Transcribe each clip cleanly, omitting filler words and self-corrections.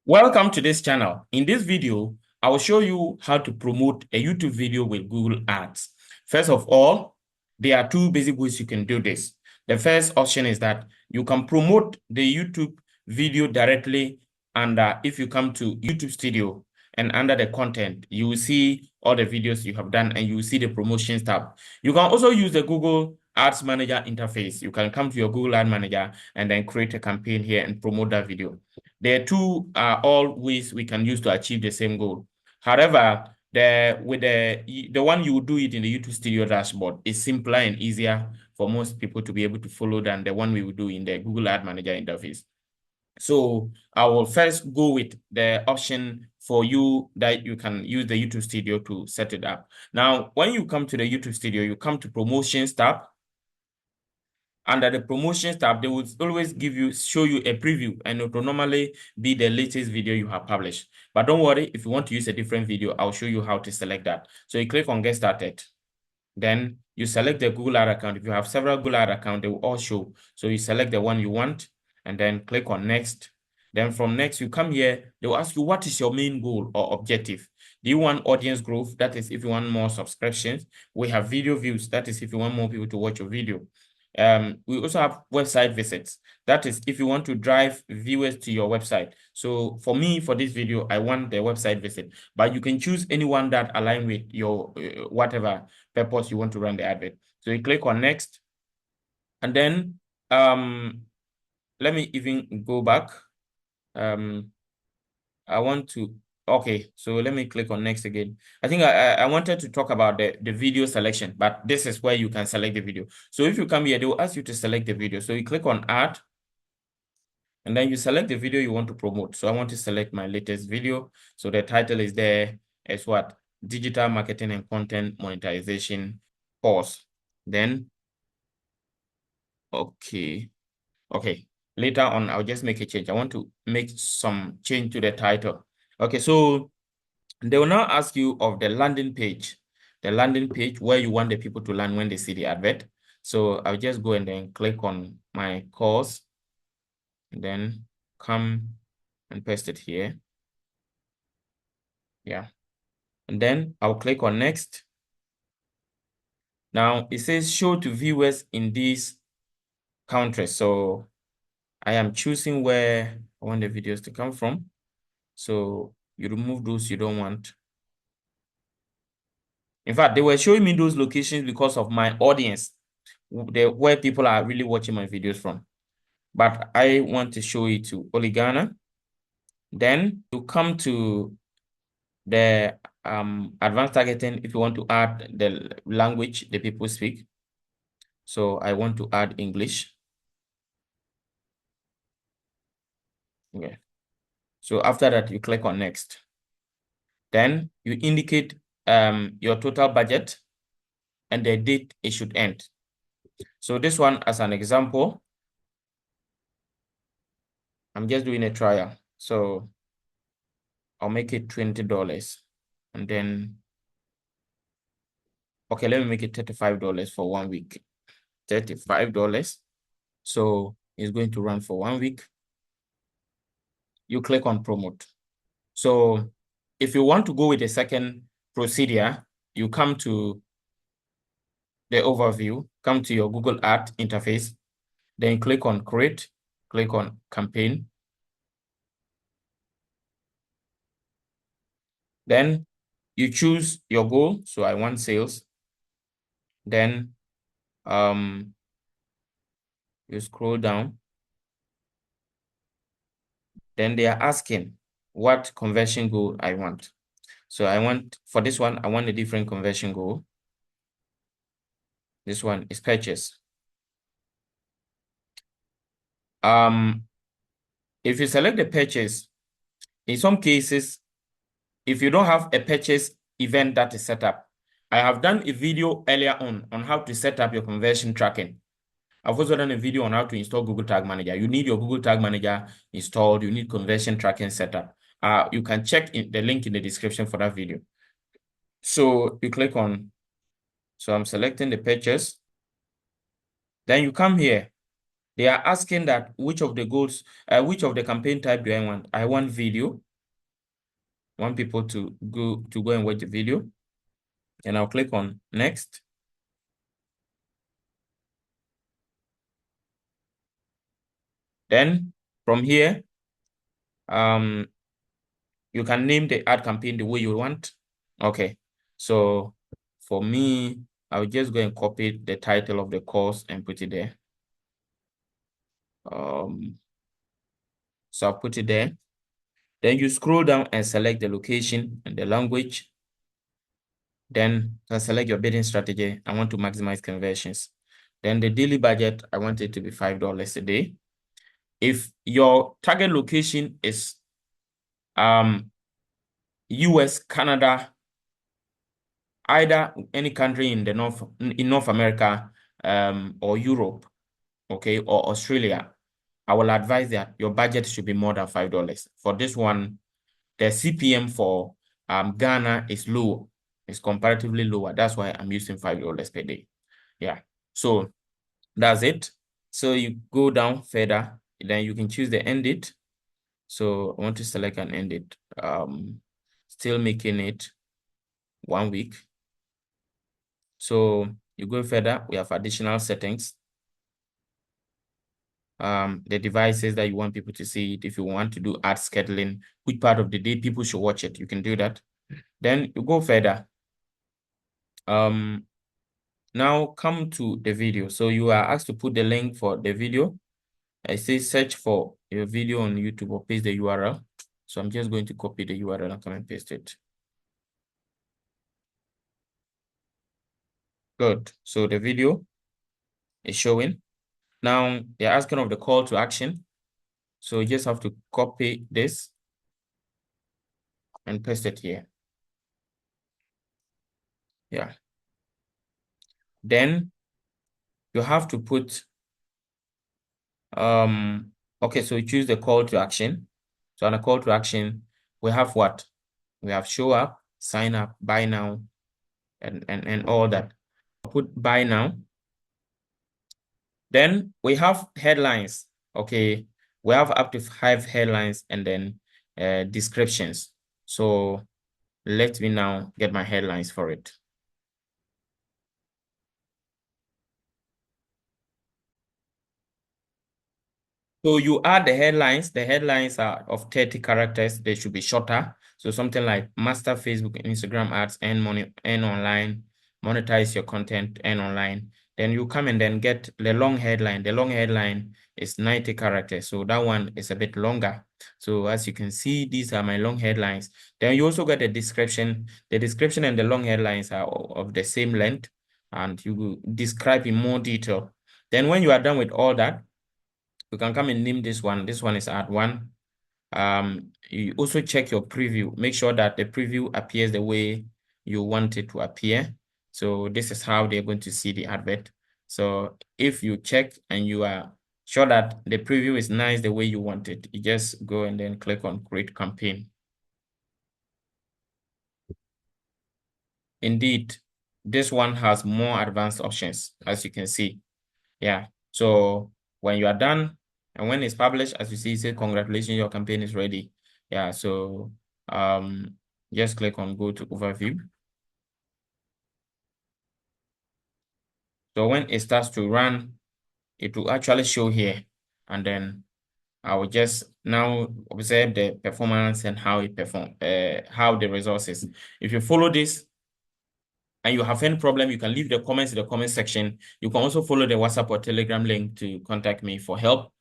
Welcome to this channel. In this video, I will show you how to promote a YouTube video with Google Ads. First of all, there are two basic ways you can do this. The first option is that you can promote the YouTube video directly, and if you come to YouTube Studio and under the content, you will see all the videos you have done and you will see the promotions tab. You can also use the Google Ads Manager interface. You can come to your Google Ad Manager and then create a campaign here and promote that video. The two are all ways we can use to achieve the same goal. However, the one you do it in the YouTube Studio dashboard is simpler and easier for most people to be able to follow than the one we will do in the Google Ad Manager interface. So I will first go with the option for you that you can use the YouTube Studio to set it up. Now, when you come to the YouTube Studio, you come to Promotions tab. Under the Promotions tab, they will always show you a preview, and it will normally be the latest video you have published. But don't worry, if you want to use a different video, I'll show you how to select that. So you click on Get Started. Then you select the Google Ad account. If you have several Google Ad accounts, they will all show. So you select the one you want and then click on Next. Then from Next, you come here. They will ask you, what is your main goal or objective? Do you want audience growth? That is if you want more subscriptions. We have video views. That is if you want more people to watch your video. We also have website visits. That is if you want to drive viewers to your website. So for me, for this video, I want the website visit, but you can choose anyone that align with your whatever purpose you want to run the advert. So you click on Next, and then let me even go back. I want to, okay, so let me click on Next again. I think I wanted to talk about the video selection, but this is where you can select the video. So if you come here, they will ask you to select the video. So you click on Add, and then you select the video you want to promote. So I want to select my latest video. So the title is there as what? Digital Marketing and Content Monetization Course. Then, okay. Later on, I'll just make a change. I want to make some change to the title. Okay, so they will now ask you of the landing page where you want the people to land when they see the advert. So I'll just go and then click on my course, and then come and paste it here. Yeah. And then I'll click on Next. Now it says show to viewers in these countries. So I am choosing where I want the videos to come from. So you remove those you don't want. In fact, they were showing me those locations because of my audience, where people are really watching my videos from. But I want to show it to only Ghana. Then you come to the advanced targeting if you want to add the language the people speak. So I want to add English. Okay. So after that, you click on Next. Then you indicate your total budget and the date it should end. So this one, as an example, I'm just doing a trial. So I'll make it $20. And then, okay, let me make it $35 for 1 week. $35. So it's going to run for 1 week. You click on promote. So if you want to go with a second procedure, you come to the overview, come to your Google Ad interface, then click on create, click on campaign. Then you choose your goal. So I want sales. Then you scroll down. Then they are asking what conversion goal I want. So I want, for this one, I want a different conversion goal. This one is purchase. If you select the purchase, in some cases, if you don't have a purchase event that is set up, I have done a video earlier on how to set up your conversion tracking. I've also done a video on how to install Google Tag Manager. You need your Google Tag Manager installed. You need conversion tracking setup. You can check the link in the description for that video. So you click on, so I'm selecting the purchase. Then you come here. They are asking that which of the goals, which of the campaign type do I want? I want video. I want people to go and watch the video. And I'll click on next. Then from here, you can name the ad campaign the way you want. Okay. So for me, I'll just go and copy the title of the course and put it there. So I'll put it there. Then you scroll down and select the location and the language. Then I select your bidding strategy. I want to maximize conversions. Then the daily budget, I want it to be $5 a day. If your target location is US, Canada, either any country in the North America, or Europe, okay, or Australia, I will advise that your budget should be more than $5. For this one, the CPM for Ghana is low. It's comparatively lower. That's why I'm using $5 per day. Yeah. So that's it. So you go down further, then you can choose the end date. So I want to select an end date. Still making it 1 week. So you go further, we have additional settings. The devices that you want people to see it. If you want to do ad scheduling, which part of the day people should watch it, you can do that. Then you go further. Now come to the video. So you are asked to put the link for the video. I say search for your video on YouTube or paste the URL. So I'm just going to copy the URL and come and paste it. Good. So the video is showing. Now they're asking of the call to action. So you just have to copy this and paste it here. Yeah. Then you have to put, okay, so you choose the call to action. So on a call to action, we have what? We have show up, sign up, buy now, and all that. I'll put buy now. Then we have headlines. Okay, we have up to 5 headlines and then descriptions. So let me now get my headlines for it. So you add the headlines. The headlines are of 30 characters. They should be shorter. So something like master Facebook and Instagram ads, earn money, earn online, monetize your content, earn online. Then you come and then get the long headline. The long headline is 90 characters. So that one is a bit longer. So as you can see, these are my long headlines. Then you also get a description. The description and the long headlines are of the same length, and you will describe in more detail. Then when you are done with all that, you can come and name this one. This one is ad one. You also check your preview. Make sure that the preview appears the way you want it to appear. So this is how they're going to see the advert. So if you check and you are sure that the preview is nice the way you want it, you just go and then click on create campaign. Indeed, this one has more advanced options, as you can see. Yeah. So when you are done and when it's published, as you see, say congratulations, your campaign is ready. Yeah. So just click on go to overview. So when it starts to run, it will actually show here, and then I will just now observe the performance and how it how the results is. If you follow this and you have any problem, you can leave the comments in the comment section. You can also follow the WhatsApp or Telegram link to contact me for help.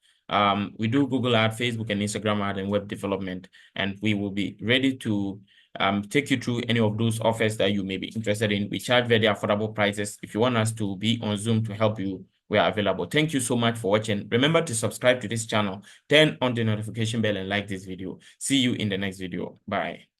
We do Google ad, Facebook, and Instagram ad, and web development, and we will be ready to take you through any of those offers that you may be interested in. We charge very affordable prices. If you want us to be on Zoom to help you, we are available. Thank you so much for watching. Remember to subscribe to this channel, turn on the notification bell, and like this video. See you in the next video. Bye.